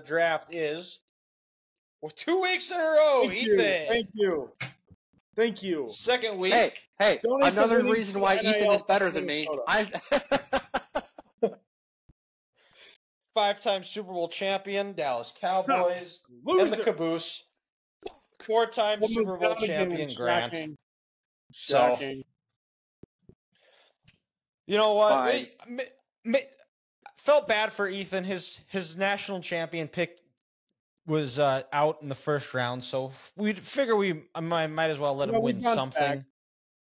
draft is 2 weeks in a row, Ethan. Thank you. Second week. Hey, Donate another the reason winnings why to Ethan NIL is better for than me. Minnesota. 5-time Super Bowl champion, Dallas Cowboys, and the Loser. caboose. 4-time Women's Super Bowl down again. champion, Grant. Shocking. You know what? Fine. Felt bad for Ethan. His national champion pick was out in the first round, so we figure we might as well let him win something. Back.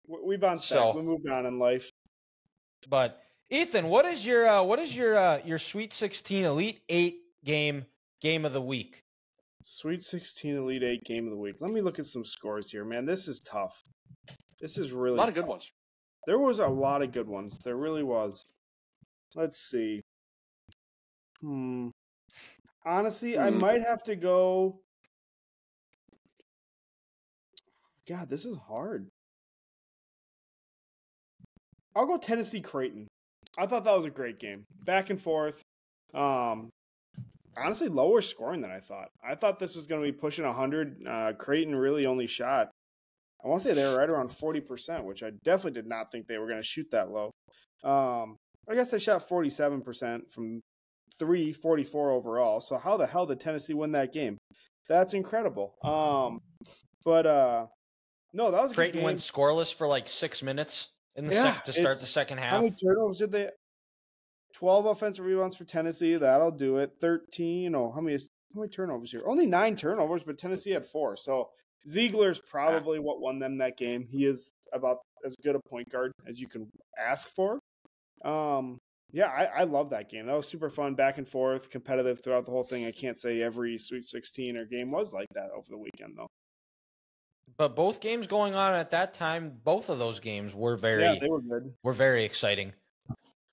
We bounced back. We moved on in life. But Ethan, what is your Sweet 16 Elite 8 game of the week? Sweet 16 Elite 8 game of the week. Let me look at some scores here, man. This is tough. This is really a lot of tough. good ones. There was a lot of good ones. There really was. Let's see. Honestly, I might have to go. God, this is hard. I'll go Tennessee Creighton. I thought that was a great game. Back and forth. Honestly, lower scoring than I thought. I thought this was going to be pushing 100. Creighton really only shot, I want to say they were right around 40%, which I definitely did not think they were going to shoot that low. I guess they shot 47% from 3, 44 overall. So how the hell did Tennessee win that game? That's incredible. No, that was a Creighton good game. went scoreless for like 6 minutes in the to start the second half. How many turnovers did they? 12 offensive rebounds for Tennessee. That'll do it. 13. How many turnovers here? Only 9 turnovers, but Tennessee had 4. So Ziegler's probably what won them that game. He is about as good a point guard as you can ask for. I love that game. That was super fun, back and forth, competitive throughout the whole thing. I can't say every Sweet 16 or game was like that over the weekend, though. But both games going on at that time, both of those games were they were good. Were very exciting.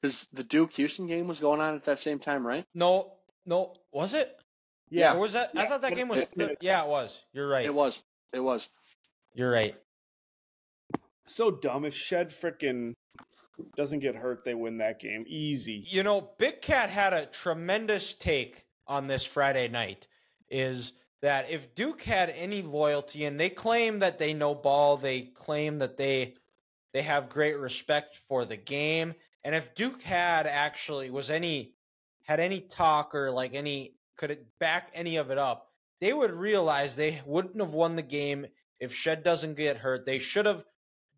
Because the Duke-Houston game was going on at that same time, right? No, was it? Yeah. Or was that? Yeah. I thought that game was. Yeah, it was. You're right. It was. You're right. So dumb. If Shed frickin' doesn't get hurt, they win that game. Easy. Big Cat had a tremendous take on this Friday night, is that if Duke had any loyalty, and they claim that they know ball, they claim that they have great respect for the game, and if Duke had any talk or could it back any of it up, they would realize they wouldn't have won the game if Shed doesn't get hurt. They should have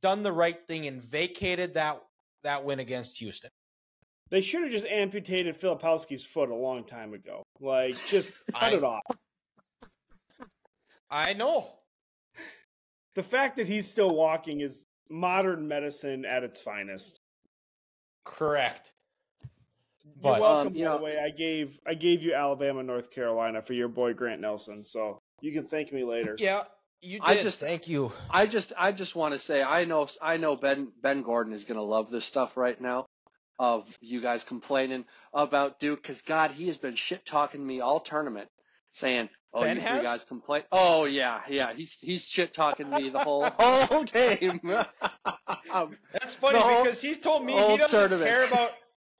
done the right thing and vacated that win against Houston. They should have just amputated Filipowski's foot a long time ago. Just cut it off. I know. The fact that he's still walking is modern medicine at its finest. Correct. You're welcome, by the way. I gave you Alabama, North Carolina for your boy Grant Nelson, so you can thank me later. Yeah, you did. Thank you. I just want to say I know Ben Gordon is going to love this stuff right now, of you guys complaining about Duke, because God, he has been shit talking me all tournament, saying, "Oh, Ben you three guys complain." Oh yeah, he's shit talking me the whole game. That's funny because he's told me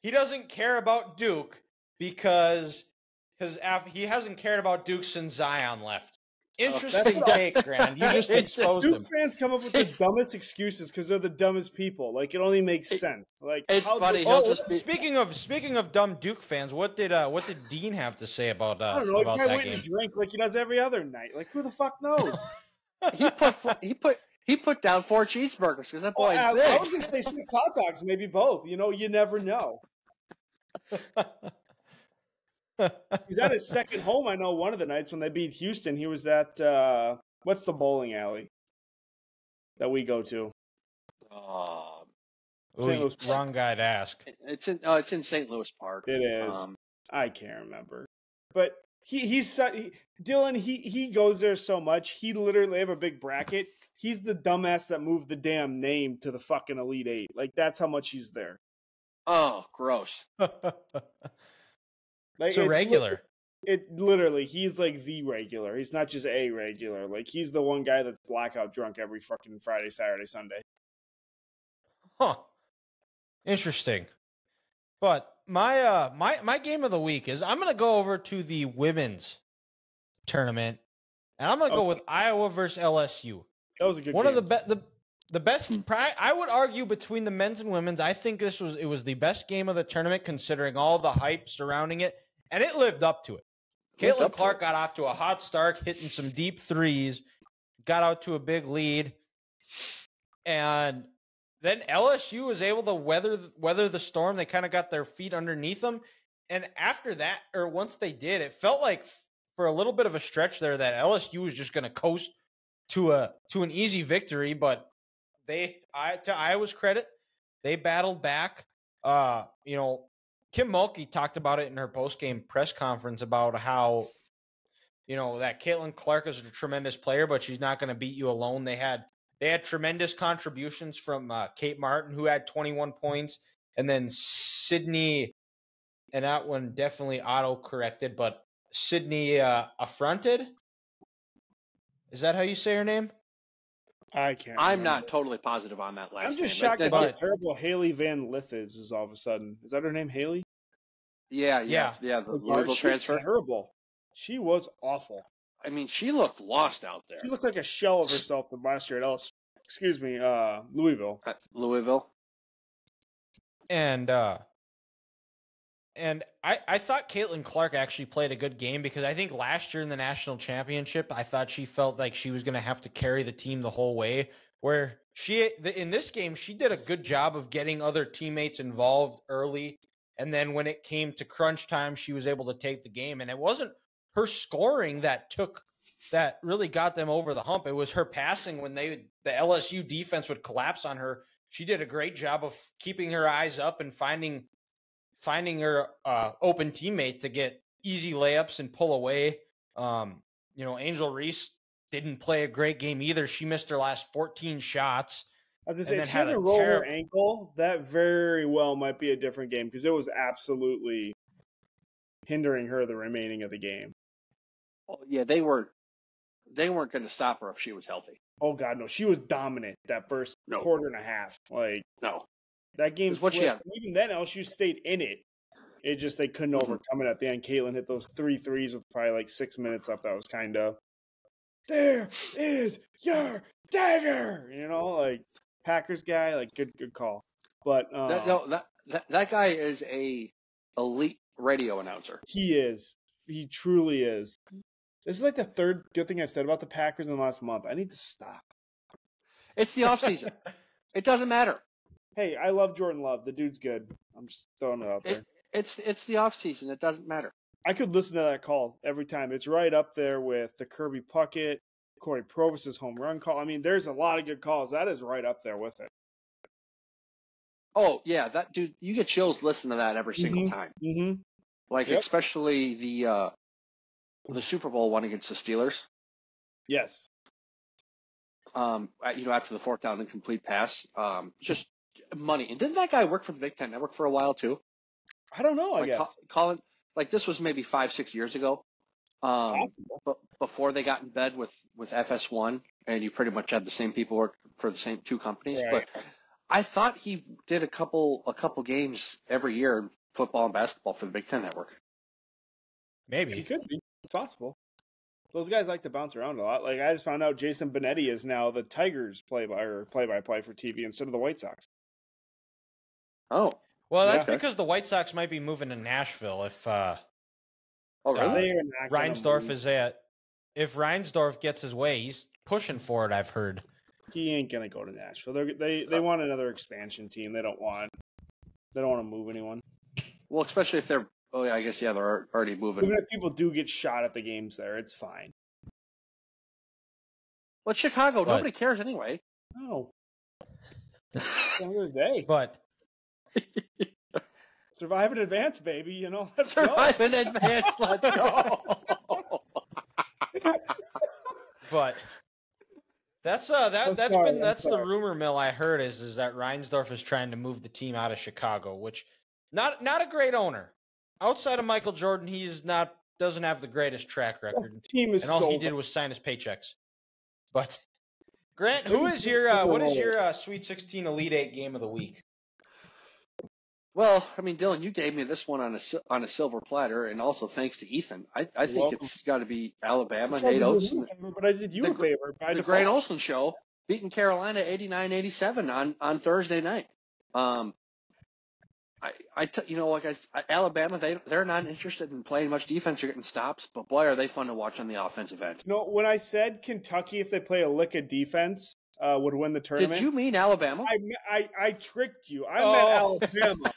he doesn't care about Duke because he hasn't cared about Duke since Zion left. Interesting take, Grant. You just exposed him. Duke fans come up with the dumbest excuses because they're the dumbest people. It only makes sense. It's funny. Speaking of dumb Duke fans, what did Dean have to say about I don't know. about that game? He drink like he does every other night. Who the fuck knows? He put down 4 cheeseburgers because that boy's big. I was gonna say 6 hot dogs, maybe both. You never know. He's at his second home. I know one of the nights when they beat Houston, he was at what's the bowling alley that we go to? Wrong guy to ask. It's in St. Louis Park. It is. I can't remember, but Dylan. He goes there so much. He literally have a big bracket. He's the dumbass that moved the damn name to the fucking Elite 8. That's how much he's there. Oh, gross. It's a regular. Literally, he's the regular. He's not just a regular. He's the one guy that's blackout drunk every fucking Friday, Saturday, Sunday. Huh. Interesting. But my game of the week is I'm gonna go over to the women's tournament, and I'm gonna go with Iowa versus LSU. That was a good One game. of the best. I would argue between the men's and women's. I think it was the best game of the tournament considering all the hype surrounding it, and it lived up to it. Caitlin Clark got off to a hot start, hitting some deep threes, got out to a big lead, and then LSU was able to weather the storm. They kind of got their feet underneath them, and after that, or once they did, it felt like for a little bit of a stretch there that LSU was just going to coast to an easy victory. But to Iowa's credit, they battled back. Kim Mulkey talked about it in her post-game press conference about how, that Caitlin Clark is a tremendous player, but she's not going to beat you alone. They had tremendous contributions from Kate Martin, who had 21 points, and then Sydney, and that one definitely auto-corrected, but Sydney Affronted? Is that how you say her name? I can't. I'm not totally positive on that last name. I'm just shocked at how terrible Haley Van Lith is all of a sudden. Is that her name, Haley? Yeah. The Louisville transfer. Terrible. She was awful. I mean, she looked lost out there. She looked like a shell of herself from last year at Louisville. Louisville. And I thought Caitlin Clark actually played a good game because I think last year in the national championship, I thought she felt like she was going to have to carry the team the whole way. Where in this game, she did a good job of getting other teammates involved early. And then when it came to crunch time, she was able to take the game. And it wasn't her scoring that really got them over the hump. It was her passing when the LSU defense would collapse on her. She did a great job of keeping her eyes up and finding her open teammate to get easy layups and pull away. Angel Reese didn't play a great game either. She missed her last 14 shots. I was going to say, if she doesn't roll her ankle, that very well might be a different game because it was absolutely hindering her the remaining of the game. Oh, yeah, they weren't going to stop her if she was healthy. Oh, God, no. She was dominant that first quarter and a half. That game flipped. Even then, LSU stayed in it. It just they couldn't overcome it at the end. Caitlin hit those 3 threes with probably 6 minutes left. That was kind of, there is your dagger! Packers guy, good call. But that guy is a elite radio announcer. He is. He truly is. This is the third good thing I've said about the Packers in the last month. I need to stop. It's the offseason. It doesn't matter. Hey, I love Jordan Love. The dude's good. I'm just throwing it out there. It's the offseason. It doesn't matter. I could listen to that call every time. It's right up there with the Kirby Puckett, Corey Provis's home run call. I mean, there's a lot of good calls. That is right up there with it. Oh, yeah. That dude, you get chills listening to that every single time. Mm-hmm. Especially the Super Bowl one against the Steelers. Yes. After the fourth down incomplete pass, just money. And didn't that guy work for the Big Ten Network for a while too? I don't know. I guess Colin, this was maybe 5-6 years ago. Possible. But before they got in bed with FS1, and you pretty much had the same people work for the same two companies. Right. But I thought he did a couple games every year in football and basketball for the Big Ten Network. Maybe he could be. It's possible. Those guys like to bounce around a lot. I just found out Jason Benetti is now the Tigers play-by-play for TV instead of the White Sox. Oh. Well, that's because the White Sox might be moving to Nashville if really? Reinsdorf is if Reinsdorf gets his way, he's pushing for it, I've heard. He ain't gonna go to Nashville. They want another expansion team. They don't want to move anyone. Well, especially if they're they're already moving. Even if people do get shot at the games there, it's fine. Well, it's Chicago. Nobody cares anyway. No. Another day. But survive in advance, baby. Let's survive in advance. Let's go. But that's the rumor mill I heard is that Reinsdorf is trying to move the team out of Chicago, which not a great owner. Outside of Michael Jordan, doesn't have the greatest track record. The team is and all he did was sign his paychecks. But Grant, what is your Sweet 16 Elite Eight game of the week? Well, I mean, Dylan, you gave me this one on a silver platter, and also thanks to Ethan. I think welcome. it's got to be Alabama. I tried Nate to do Oates, you a favor, but I did you a favor by the default. Grant Olson show, beating Carolina 89-87 on Thursday night. Alabama, they're not interested in playing much defense or getting stops, but boy, are they fun to watch on the offensive end. No, when I said Kentucky, if they play a lick of defense, would win the tournament. Did you mean Alabama? I tricked you. I meant Alabama.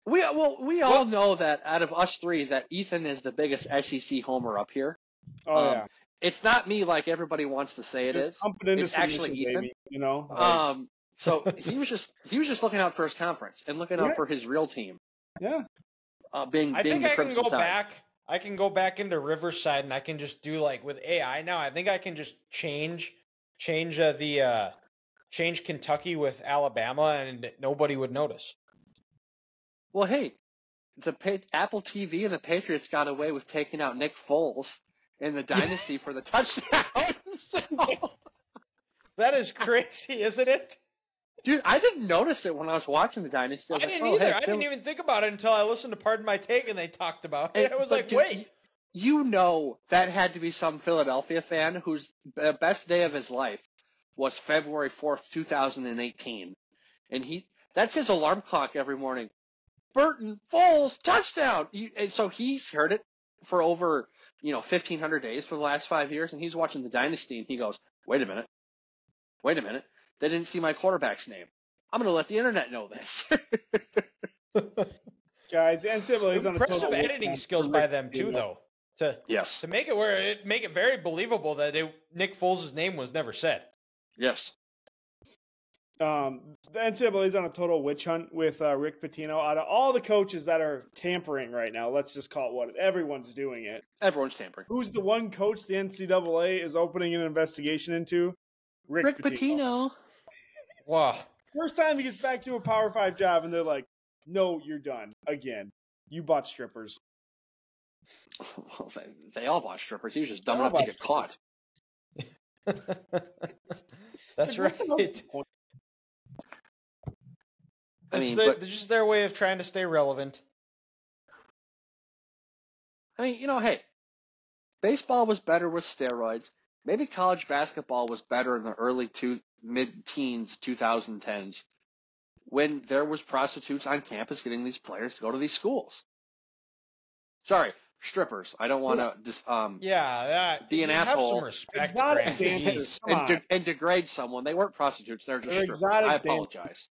We all know that out of us three, that Ethan is the biggest SEC homer up here. Oh yeah. It's not me like everybody wants to say it is. It's actually Ethan. Baby, you know. So he was just looking out for his conference and looking out for his real team. Yeah. I think I can go back. I can go back into Riverside and I can just do like with AI now. I think I can just change Kentucky with Alabama and nobody would notice. Well, hey, Apple TV and the Patriots got away with taking out Nick Foles in the dynasty for the touchdown. So... That is crazy, isn't it? Dude, I didn't notice it when I was watching the dynasty. I didn't either. I didn't even think about it until I listened to Pardon My Take and they talked about it. I was like, wait. You know that had to be some Philadelphia fan whose best day of his life was February 4th, 2018. And that's his alarm clock every morning. Burton, Foles, touchdown! And so he's heard it for over, 1,500 days for the last 5 years, and he's watching the dynasty, and he goes, wait a minute. They didn't see my quarterback's name. I'm going to let the internet know this. Guys, NCAA's on impressive editing skills by them too, though. To make it very believable that Nick Foles' name was never said. Yes. The NCAA's on a total witch hunt with Rick Pitino. Out of all the coaches that are tampering right now, let's just call it what everyone's doing it. Everyone's tampering. Who's the one coach the NCAA is opening an investigation into? Rick Pitino. Wow. First time he gets back to a Power 5 job, and they're like, no, you're done. Again. You bought strippers. Well, they all bought strippers. He was just dumb enough to get caught. That's right. Just their way of trying to stay relevant. I mean, hey, baseball was better with steroids. Maybe college basketball was better in the early mid-teens, 2010s, when there was prostitutes on campus getting these players to go to these schools. Sorry, strippers. I don't want to be an asshole. Have some respect, and degrade someone. They weren't prostitutes. They're just strippers. I apologize.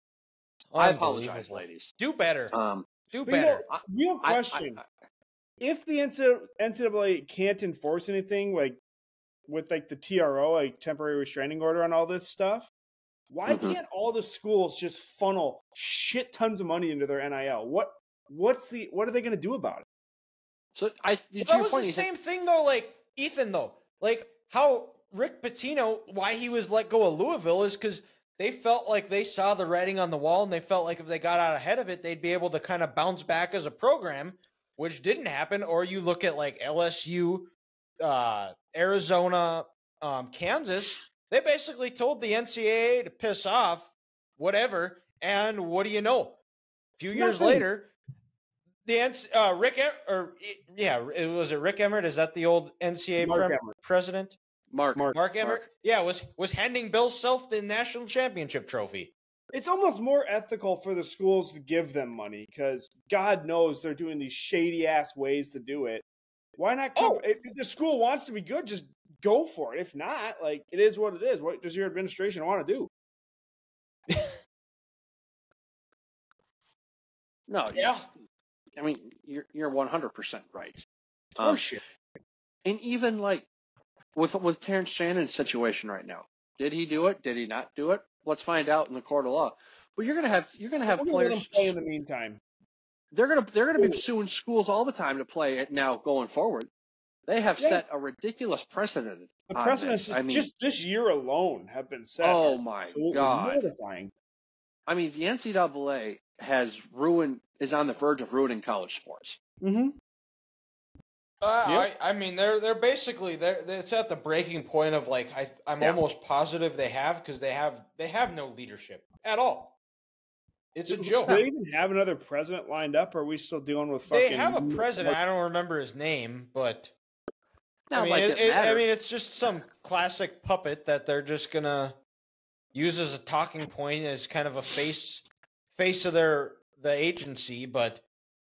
I apologize, ladies. Do better. Do better. Real question. If the NCAA can't enforce anything, like with like the TRO, like temporary restraining order on all this stuff, why can't all the schools just funnel shit tons of money into their NIL? What are they going to do about it? So that was the same thing though, like Ethan though, like how Rick Pitino, why he was let go of Louisville is because they felt like they saw the writing on the wall and they felt like if they got out ahead of it, they'd be able to kind of bounce back as a program, which didn't happen. Or you look at like LSU, Arizona, Kansas, they basically told the NCAA to piss off, whatever, and what do you know? A few years later, Rick Emmert? Is that the old NCAA president? Mark Emmert? Yeah, was handing Bill Self the national championship trophy. It's almost more ethical for the schools to give them money because God knows they're doing these shady ass ways to do it. Why not? If the school wants to be good, just go for it. If not, like it is what it is. What does your administration want to do? No, yeah. I mean, you're 100% right. Oh shit! And even like with Terrence Shannon's situation right now, did he do it? Did he not do it? Let's find out in the court of law. But you're gonna have players play in the meantime. They're gonna be suing schools all the time to play it now going forward. They have set a ridiculous precedent. The precedents just this year alone have been set. Oh my God! Mortifying. I mean, the NCAA is on the verge of ruining college sports. Mm-hmm. I mean, they're basically it's at the breaking point of like I'm almost positive they have because they have no leadership at all. It's a joke. Do they even have another president lined up, or are we still dealing with fucking... They have a president. I don't remember his name, but Not I mean, like it matters. it's just some classic puppet that they're just gonna use as a talking point, as kind of a face of the agency. But